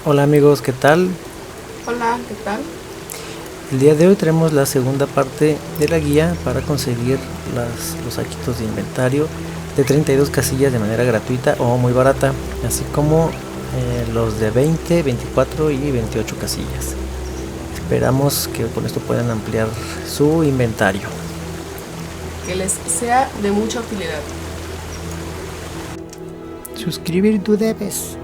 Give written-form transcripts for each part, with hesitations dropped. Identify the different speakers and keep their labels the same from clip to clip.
Speaker 1: Hola amigos, ¿qué tal?
Speaker 2: Hola, ¿qué tal?
Speaker 1: El día de hoy tenemos la segunda parte de la guía para conseguir los saquitos de inventario de 32 casillas de manera gratuita o muy barata, así como los de 20, 24 y 28 casillas. Esperamos que con esto puedan ampliar su inventario.
Speaker 2: Que les sea de mucha utilidad.
Speaker 1: Suscribir tú debes.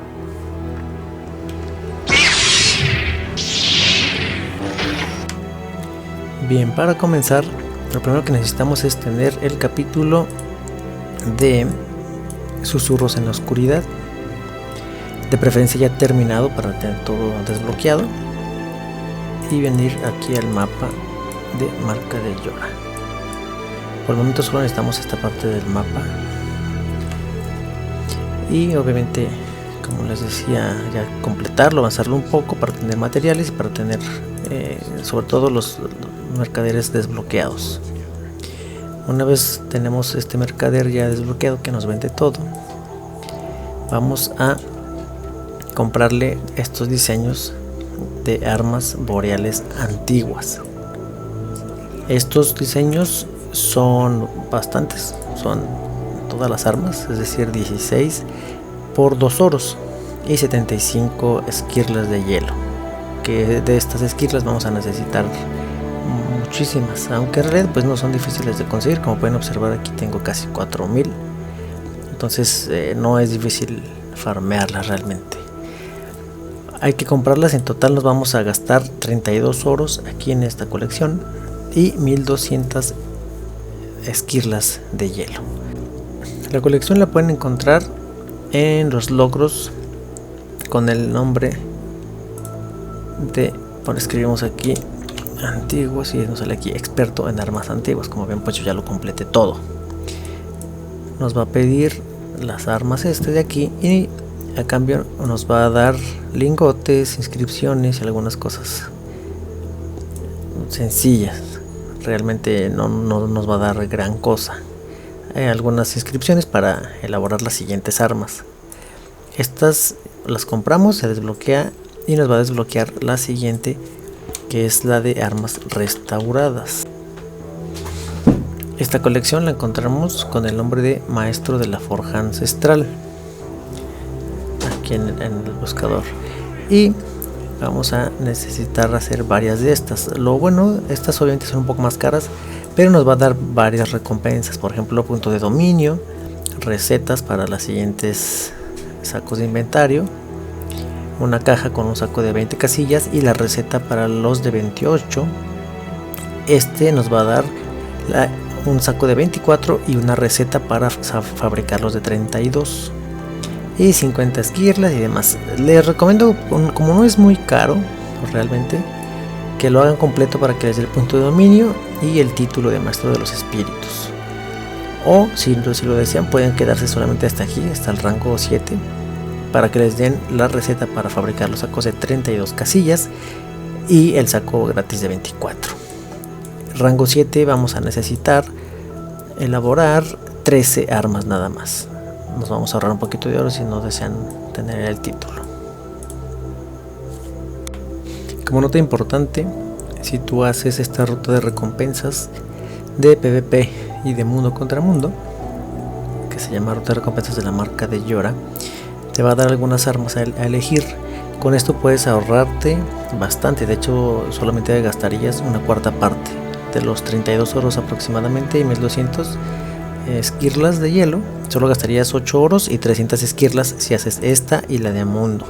Speaker 1: Bien, para comenzar, lo primero que necesitamos es tener el capítulo de Susurros en la Oscuridad, de preferencia ya terminado para tener todo desbloqueado, y venir aquí al mapa de Marca de Llora. Por el momento solo necesitamos esta parte del mapa y obviamente, como les decía, ya completarlo, avanzarlo un poco para tener materiales y para tener sobre todo los mercaderes desbloqueados. Una vez tenemos este mercader ya desbloqueado que nos vende todo, vamos a comprarle estos diseños de armas boreales antiguas. Estos diseños son bastantes, son todas las armas, es decir 16 por 2 oros y 75 esquirlas de hielo, que de estas esquirlas vamos a necesitar muchísimas, aunque en realidad pues no son difíciles de conseguir. Como pueden observar, aquí tengo casi 4000, entonces no es difícil farmearlas realmente. Hay que comprarlas, en total nos vamos a gastar 32 oros aquí en esta colección y 1200 esquirlas de hielo. La colección la pueden encontrar en los logros con el nombre de, escribimos aquí antiguos y nos sale aquí experto en armas antiguas. Como ven, pues yo ya lo completé todo. Nos va a pedir las armas de aquí y a cambio nos va a dar lingotes, inscripciones y algunas cosas sencillas. Realmente no nos va a dar gran cosa. Hay algunas inscripciones para elaborar las siguientes armas. Estas las compramos, se desbloquea y nos va a desbloquear la siguiente, que es la de armas restauradas. Esta colección la encontramos con el nombre de Maestro de la Forja Ancestral aquí en el buscador, y vamos a necesitar hacer varias de estas. Lo bueno, estas obviamente son un poco más caras, pero nos va a dar varias recompensas, por ejemplo punto de dominio, recetas para las siguientes sacos de inventario, una caja con un saco de 20 casillas y la receta para los de 28. Nos va a dar un saco de 24 y una receta para fabricar los de 32 y 50 esquirlas y demás. Les recomiendo, como no es muy caro realmente, que lo hagan completo para que les dé el punto de dominio y el título de Maestro de los Espíritus. O si lo desean, pueden quedarse solamente hasta aquí, hasta el rango 7, para que les den la receta para fabricar los sacos de 32 casillas y el saco gratis de 24. Rango 7 vamos a necesitar elaborar 13 armas nada más. Nos vamos a ahorrar un poquito de oro si no desean tener el título. Como nota importante, si tú haces esta ruta de recompensas de PvP y de mundo contra mundo, que se llama ruta de recompensas de la Marca de Llora, te va a dar algunas armas a elegir. Con esto puedes ahorrarte bastante. De hecho, solamente gastarías una cuarta parte de los 32 oros aproximadamente y 1200 esquirlas de hielo. Solo gastarías 8 oros y 300 esquirlas si haces esta y la de mundo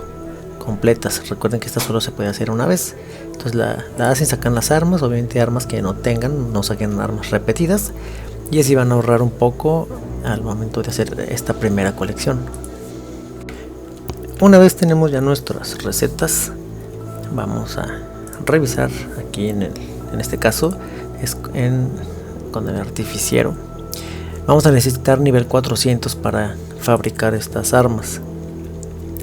Speaker 1: completas. Recuerden que esta solo se puede hacer una vez. Entonces la hacen, sacan las armas, obviamente armas que no tengan, no saquen armas repetidas, y así van a ahorrar un poco al momento de hacer esta primera colección. Una vez tenemos ya nuestras recetas, vamos a revisar aquí en este caso es con el artificiero. Vamos a necesitar nivel 400 para fabricar estas armas.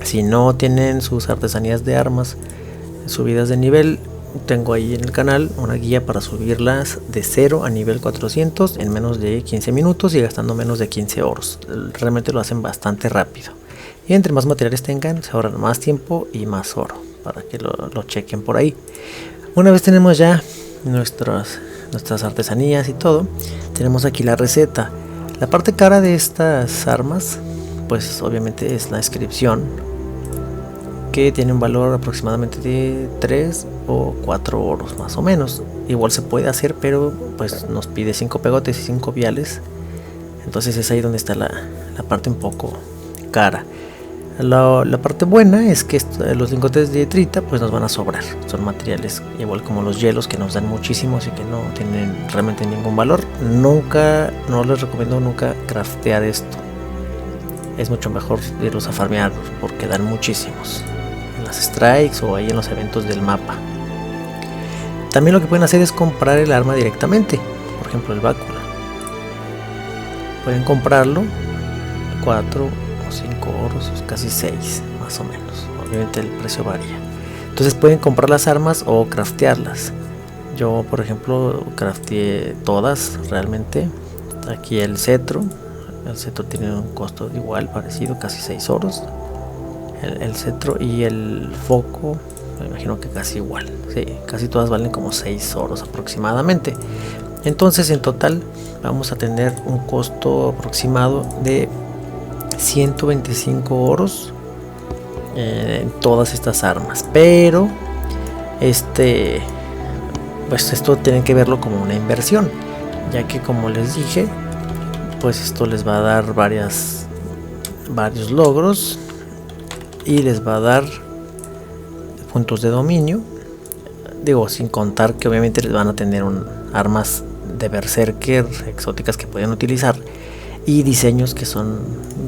Speaker 1: Si no tienen sus artesanías de armas subidas de nivel, tengo ahí en el canal una guía para subirlas de 0 a nivel 400 en menos de 15 minutos y gastando menos de 15 oros. Realmente lo hacen bastante rápido y entre más materiales tengan se ahorran más tiempo y más oro, para que lo chequen por ahí. Una vez tenemos ya nuestras artesanías y todo, tenemos aquí la receta. La parte cara de estas armas pues obviamente es la inscripción, que tiene un valor aproximadamente de 3 o 4 oros más o menos. Igual se puede hacer, pero pues nos pide 5 pegotes y 5 viales, entonces es ahí donde está la parte un poco cara. La parte buena es que los lingotes de trita pues nos van a sobrar, son materiales igual como los hielos, que nos dan muchísimos y que no tienen realmente ningún valor. No les recomiendo nunca craftear esto, es mucho mejor irlos a farmear porque dan muchísimos en las strikes o ahí en los eventos del mapa. También lo que pueden hacer es comprar el arma directamente, por ejemplo el báculo, pueden comprarlo 4 o 5 oros, casi 6 más o menos, obviamente el precio varía. Entonces pueden comprar las armas o craftearlas. Yo por ejemplo crafteé todas realmente. Aquí el cetro tiene un costo igual, parecido, casi 6 oros el cetro, y el foco me imagino que casi igual, sí, casi todas valen como 6 oros aproximadamente. Entonces en total vamos a tener un costo aproximado de 125 oros en todas estas armas, pero pues esto tienen que verlo como una inversión, ya que como les dije, pues esto les va a dar varios logros y les va a dar puntos de dominio, digo, sin contar que obviamente les van a tener armas de berserker exóticas que pueden utilizar, y diseños que son,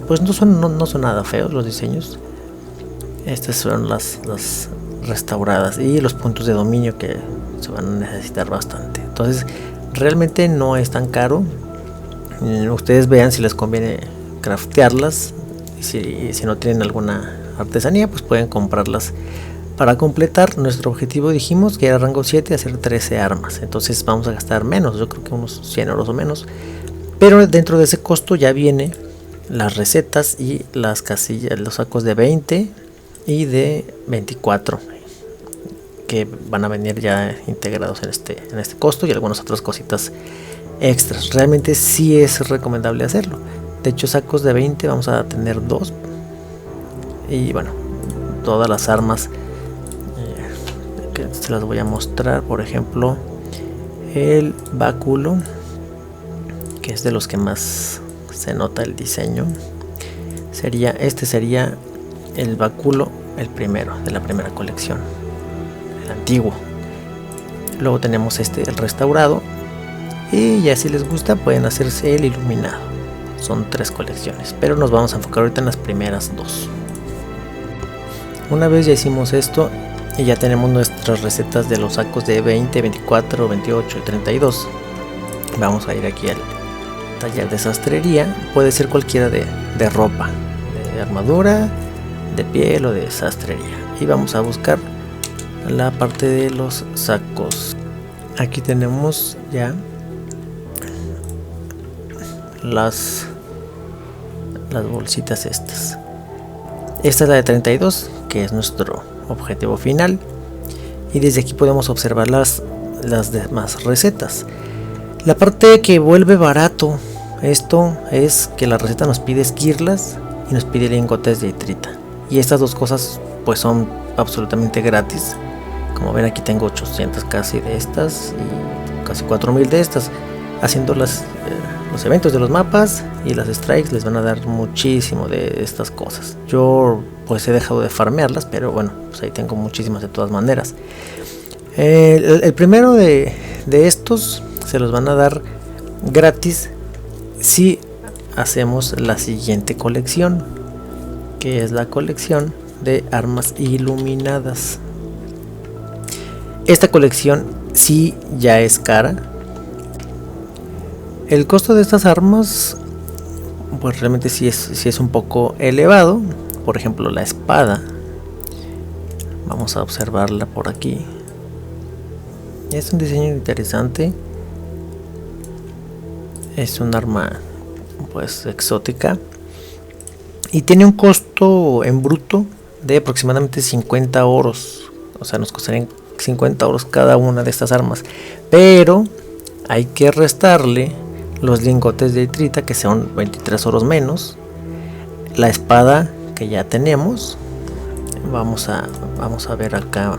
Speaker 1: pues no son nada feos los diseños. Estas son las restauradas, y los puntos de dominio que se van a necesitar bastante. Entonces realmente no es tan caro. Ustedes vean si les conviene craftearlas, y si no tienen alguna artesanía pues pueden comprarlas. Para completar nuestro objetivo dijimos que era rango 7, hacer 13 armas, entonces vamos a gastar menos, yo creo que unos 100 euros o menos. Pero dentro de ese costo ya viene las recetas y las casillas, los sacos de 20 y de 24, que van a venir ya integrados en este costo, y algunas otras cositas extras. Realmente sí es recomendable hacerlo. De hecho, sacos de 20 vamos a tener 2, y bueno, todas las armas que se las voy a mostrar. Por ejemplo, el báculo, que es de los que más se nota el diseño, sería el báculo, el primero de la primera colección, el antiguo. Luego tenemos el restaurado, y ya si les gusta pueden hacerse el iluminado. Son 3 colecciones, pero nos vamos a enfocar ahorita en las primeras 2. Una vez ya hicimos esto y ya tenemos nuestras recetas de los sacos de 20, 24, 28 y 32, vamos a ir aquí al taller de sastrería. Puede ser cualquiera de ropa, de armadura, de piel o de sastrería, y vamos a buscar la parte de los sacos. Aquí tenemos ya las bolsitas estas. Esta es la de 32, que es nuestro objetivo final, y desde aquí podemos observar las demás recetas. La parte que vuelve barato esto es que la receta nos pide esquirlas y nos pide lingotes de trita, y estas dos cosas pues son absolutamente gratis. Como ven, aquí tengo 800 casi de estas y casi 4000 de estas. Haciendo los eventos de los mapas y las strikes les van a dar muchísimo de estas cosas. Yo pues he dejado de farmearlas, pero bueno, pues ahí tengo muchísimas de todas maneras. El primero de estos se los van a dar gratis si hacemos la siguiente colección, que es la colección de armas iluminadas. Esta colección sí ya es cara. El costo de estas armas pues realmente sí es un poco elevado. Por ejemplo, la espada, vamos a observarla por aquí. Es un diseño interesante, es un arma pues exótica, y tiene un costo en bruto de aproximadamente 50 oros. O sea, nos costarían 50 oros cada una de estas armas, pero hay que restarle los lingotes de itrita, que son 23 oros menos, la espada que ya tenemos. Vamos a ver acá,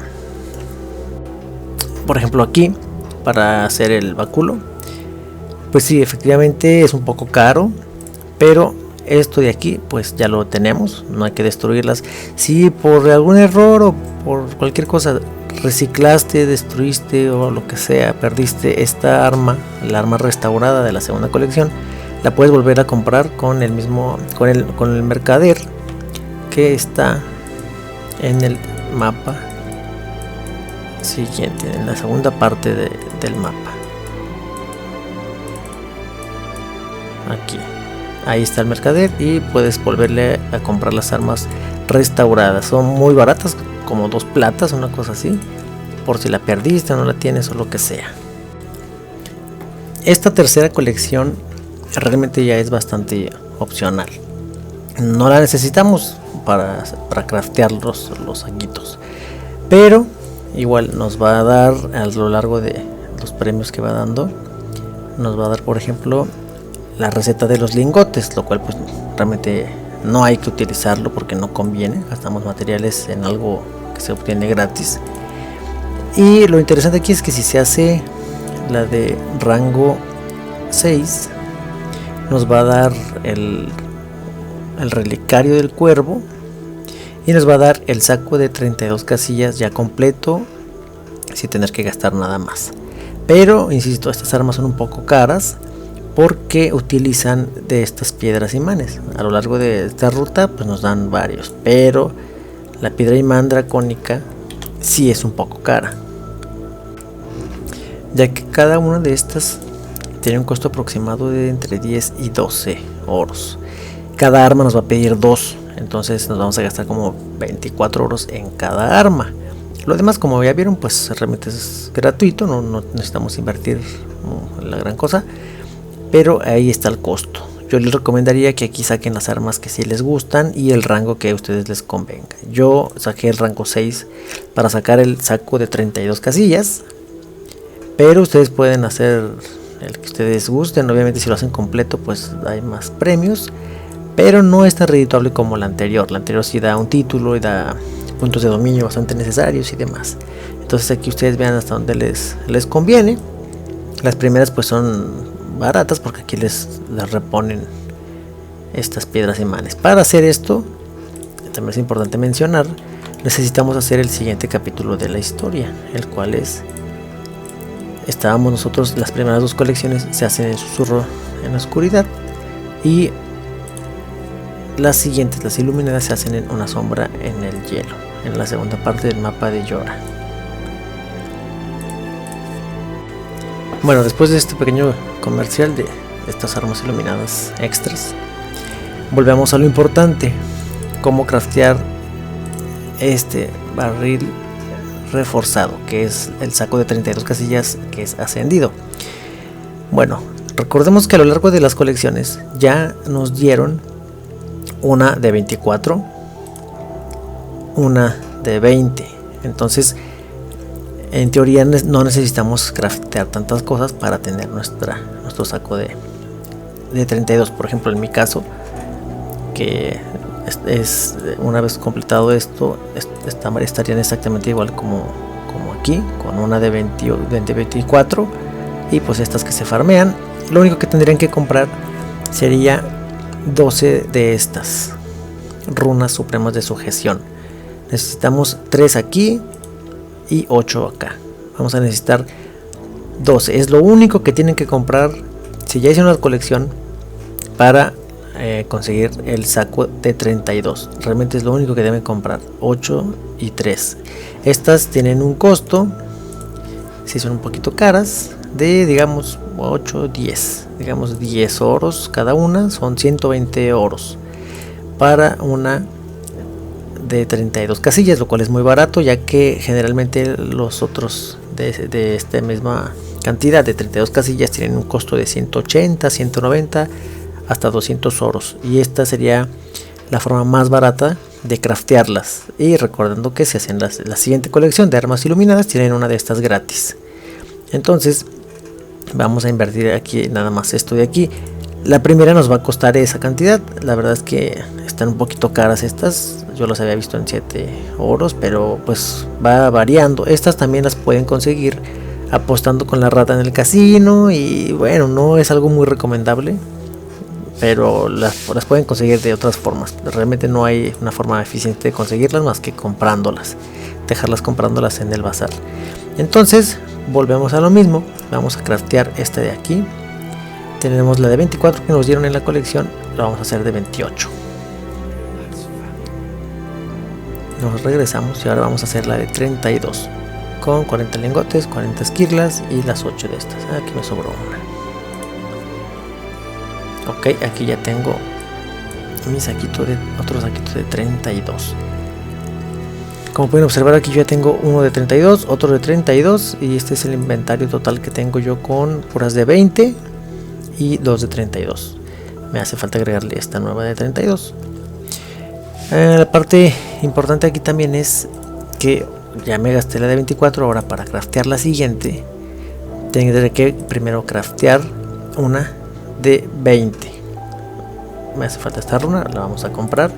Speaker 1: por ejemplo, aquí para hacer el báculo. Pues sí, efectivamente es un poco caro, pero esto de aquí pues ya lo tenemos, no hay que destruirlas. Si por algún error o por cualquier cosa reciclaste, destruiste o lo que sea, perdiste esta arma, la arma restaurada de la segunda colección, la puedes volver a comprar con el mismo, con el mercader que está en el mapa siguiente, en la segunda parte del mapa. Aquí, ahí está el mercader y puedes volverle a comprar las armas restauradas. Son muy baratas, como 2 platas, una cosa así, por si la perdiste o no la tienes o lo que sea. Esta tercera colección realmente ya es bastante opcional, no la necesitamos para craftear los saquitos, pero igual nos va a dar a lo largo de los premios que va dando, nos va a dar por ejemplo la receta de los lingotes, lo cual pues realmente no hay que utilizarlo porque no conviene, gastamos materiales en algo que se obtiene gratis. Y lo interesante aquí es que si se hace la de rango 6, nos va a dar el relicario del cuervo y nos va a dar el saco de 32 casillas ya completo, sin tener que gastar nada más. Pero insisto, estas armas son un poco caras porque utilizan de estas piedras imanes. A lo largo de esta ruta pues nos dan varios, pero la piedra imán dracónica sí es un poco cara, ya que cada una de estas tiene un costo aproximado de entre 10 y 12 oros. Cada arma nos va a pedir 2, entonces nos vamos a gastar como 24 oros en cada arma. Lo demás, como ya vieron, pues realmente es gratuito, no necesitamos invertir la gran cosa, pero ahí está el costo. Yo les recomendaría que aquí saquen las armas que sí les gustan y el rango que a ustedes les convenga. Yo saqué el rango 6 para sacar el saco de 32 casillas, pero ustedes pueden hacer el que ustedes gusten. Obviamente si lo hacen completo pues hay más premios, pero no es tan redituable como la anterior. La anterior sí da un título y da puntos de dominio bastante necesarios y demás. Entonces aquí ustedes vean hasta donde les conviene. Las primeras pues son baratas porque aquí les reponen estas piedras imanes. Para hacer esto, también es importante mencionar, necesitamos hacer el siguiente capítulo de la historia, el cual es, estábamos nosotros, las primeras 2 colecciones se hacen en susurro en la oscuridad, y las siguientes, las iluminadas, se hacen en una sombra en el hielo, en la segunda parte del mapa de Yora. Bueno, después de este pequeño comercial de estas armas iluminadas extras, volvemos a lo importante: cómo craftear este barril reforzado, que es el saco de 32 casillas que es ascendido. Bueno, recordemos que a lo largo de las colecciones ya nos dieron una de 24, una de 20, entonces en teoría no necesitamos craftear tantas cosas para tener nuestro saco de 32. Por ejemplo, en mi caso, que es una vez completado esto, estarían exactamente igual como aquí, con una de 24 y pues estas que se farmean. Lo único que tendrían que comprar sería 12 de estas runas supremas de sujeción. Necesitamos 3 aquí y 8 acá. Vamos a necesitar 12. Es lo único que tienen que comprar si ya hicieron la colección para conseguir el saco de 32. Realmente es lo único que deben comprar, 8 y 3. Estas tienen un costo, si son un poquito caras, de digamos 8, 10, digamos 10 oros cada una, son 120 oros para una de 32 casillas, lo cual es muy barato, ya que generalmente los otros de esta misma cantidad de 32 casillas tienen un costo de 180, 190 hasta 200 oros, y esta sería la forma más barata de craftearlas. Y recordando que si hacen la siguiente colección de armas iluminadas, tienen una de estas gratis. Entonces vamos a invertir aquí nada más esto de aquí. La primera nos va a costar esa cantidad. La verdad es que están un poquito caras estas. Yo las había visto en 7 oros, pero pues va variando. Estas también las pueden conseguir apostando con la rata en el casino. Y bueno, no es algo muy recomendable, pero las pueden conseguir de otras formas. Realmente no hay una forma eficiente de conseguirlas más que comprándolas, dejarlas comprándolas en el bazar. Entonces volvemos a lo mismo. Vamos a craftear esta de aquí. Tenemos la de 24 que nos dieron en la colección, la vamos a hacer de 28. Nos regresamos y ahora vamos a hacer la de 32 con 40 lingotes, 40 esquirlas y las 8 de estas. Aquí me sobró una. Ok, aquí ya tengo mi saquito de otro saquito de 32. Como pueden observar, aquí yo ya tengo uno de 32, otro de 32 y este es el inventario total que tengo yo con puras de 20 y 2 de 32. Me hace falta agregarle esta nueva de 32. La parte importante aquí también es que ya me gasté la de 24. Ahora para craftear la siguiente tendré que primero craftear una de 20. Me hace falta esta runa, la vamos a comprar.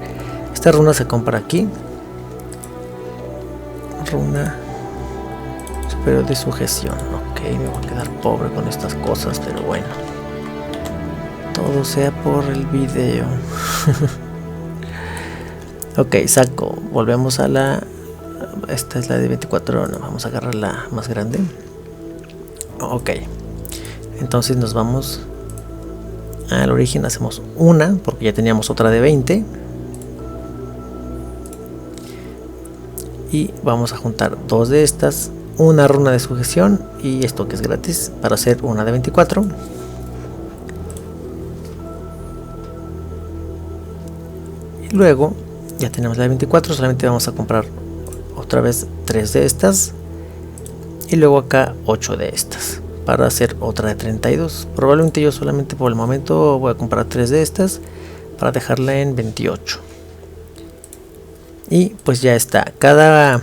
Speaker 1: Esta runa se compra aquí. Runa superior de sujeción. Ok, me voy a quedar pobre con estas cosas, pero bueno, todo sea por el video. Ok, saco, volvemos a la... Esta es la de 24, no, vamos a agarrar la más grande. Ok, entonces nos vamos al origen, hacemos una, porque ya teníamos otra de 20. Y vamos a juntar dos de estas, una runa de sujeción y esto que es gratis para hacer una de 24. Y luego ya tenemos la de 24, solamente vamos a comprar otra vez 3 de estas y luego acá 8 de estas para hacer otra de 32. Probablemente yo solamente por el momento voy a comprar 3 de estas para dejarla en 28. Y pues ya está, cada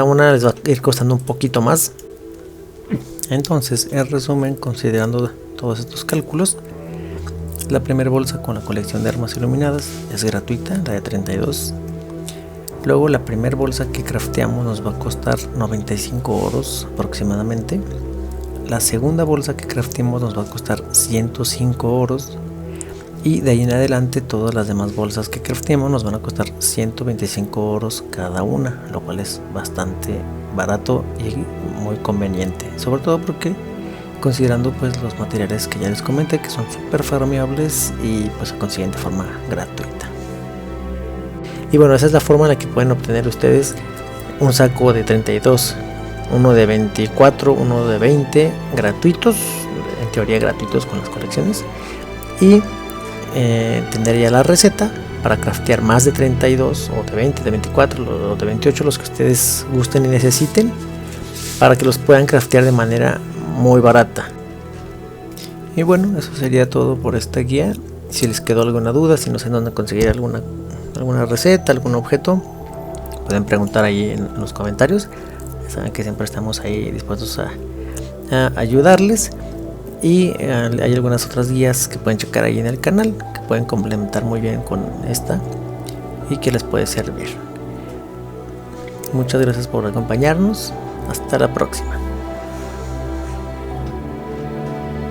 Speaker 1: una les va a ir costando un poquito más. Entonces, en resumen, considerando todos estos cálculos, la primera bolsa con la colección de armas iluminadas es gratuita, la de 32. Luego la primera bolsa que crafteamos nos va a costar 95 oros aproximadamente. La segunda bolsa que crafteamos nos va a costar 105 oros. Y de ahí en adelante todas las demás bolsas que craftemos nos van a costar 125 oros cada una, lo cual es bastante barato y muy conveniente, sobre todo porque considerando pues los materiales que ya les comenté, que son súper farmeables y pues se consiguen de forma gratuita. Y bueno, esa es la forma en la que pueden obtener ustedes un saco de 32, uno de 24, uno de 20 gratuitos, en teoría gratuitos con las colecciones, y tendría la receta para craftear más de 32 o de 20, de 24 o de 28, los que ustedes gusten y necesiten, para que los puedan craftear de manera muy barata. Y bueno, eso sería todo por esta guía. Si les quedó alguna duda, si no sé dónde conseguir alguna receta, algún objeto, pueden preguntar ahí en los comentarios. Saben que siempre estamos ahí dispuestos a ayudarles. Y hay algunas otras guías que pueden checar ahí en el canal, que pueden complementar muy bien con esta y que les puede servir. Muchas gracias por acompañarnos. Hasta la próxima.